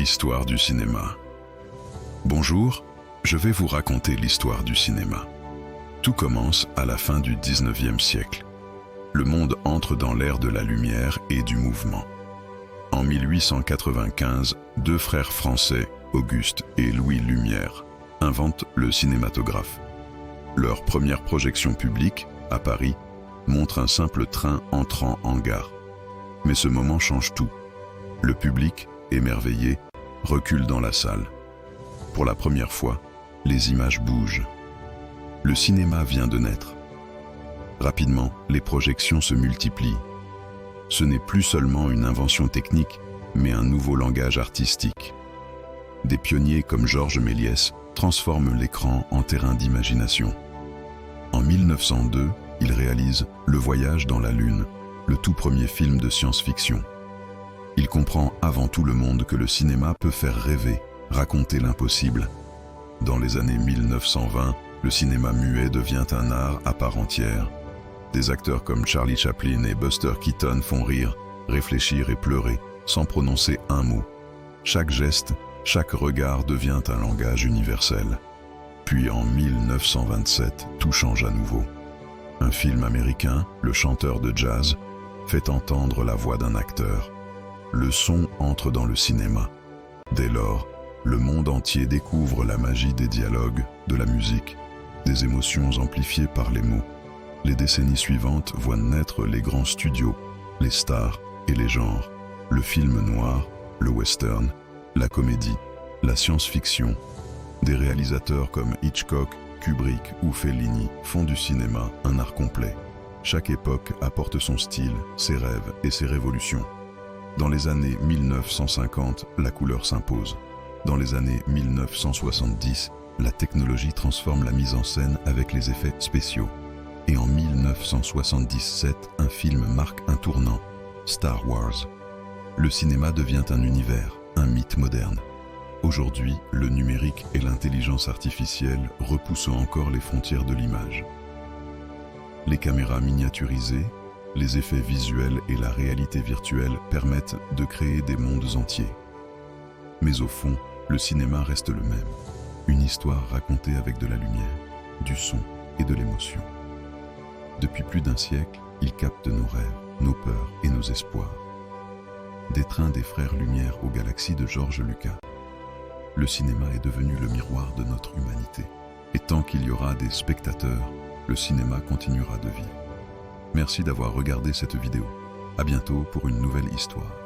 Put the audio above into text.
L'histoire du cinéma. Bonjour, je vais vous raconter l'histoire du cinéma. Tout commence à la fin du 19e siècle. Le monde entre dans l'ère de la lumière et du mouvement. En 1895, deux frères français, Auguste et Louis Lumière, inventent le cinématographe. Leur première projection publique, à Paris, montre un simple train entrant en gare. Mais ce moment change tout. Le public, émerveillé, recule dans la salle. Pour la première fois, les images bougent. Le cinéma vient de naître. Rapidement, les projections se multiplient. Ce n'est plus seulement une invention technique, mais un nouveau langage artistique. Des pionniers comme Georges Méliès transforment l'écran en terrain d'imagination. En 1902, il réalise Le Voyage dans la Lune, le tout premier film de science-fiction. Il comprend avant tout le monde que le cinéma peut faire rêver, raconter l'impossible. Dans les années 1920, le cinéma muet devient un art à part entière. Des acteurs comme Charlie Chaplin et Buster Keaton font rire, réfléchir et pleurer, sans prononcer un mot. Chaque geste, chaque regard devient un langage universel. Puis en 1927, tout change à nouveau. Un film américain, Le chanteur de jazz, fait entendre la voix d'un acteur. Le son entre dans le cinéma. Dès lors, le monde entier découvre la magie des dialogues, de la musique, des émotions amplifiées par les mots. Les décennies suivantes voient naître les grands studios, les stars et les genres, le film noir, le western, la comédie, la science-fiction. Des réalisateurs comme Hitchcock, Kubrick ou Fellini font du cinéma un art complet. Chaque époque apporte son style, ses rêves et ses révolutions. Dans les années 1950, la couleur s'impose. Dans les années 1970, la technologie transforme la mise en scène avec les effets spéciaux. Et en 1977, un film marque un tournant, Star Wars. Le cinéma devient un univers, un mythe moderne. Aujourd'hui, le numérique et l'intelligence artificielle repoussent encore les frontières de l'image. Les caméras miniaturisées, les effets visuels et la réalité virtuelle permettent de créer des mondes entiers. Mais au fond, le cinéma reste le même. Une histoire racontée avec de la lumière, du son et de l'émotion. Depuis plus d'un siècle, il capte nos rêves, nos peurs et nos espoirs. Des trains des frères Lumière aux galaxies de George Lucas. Le cinéma est devenu le miroir de notre humanité. Et tant qu'il y aura des spectateurs, le cinéma continuera de vivre. Merci d'avoir regardé cette vidéo. À bientôt pour une nouvelle histoire.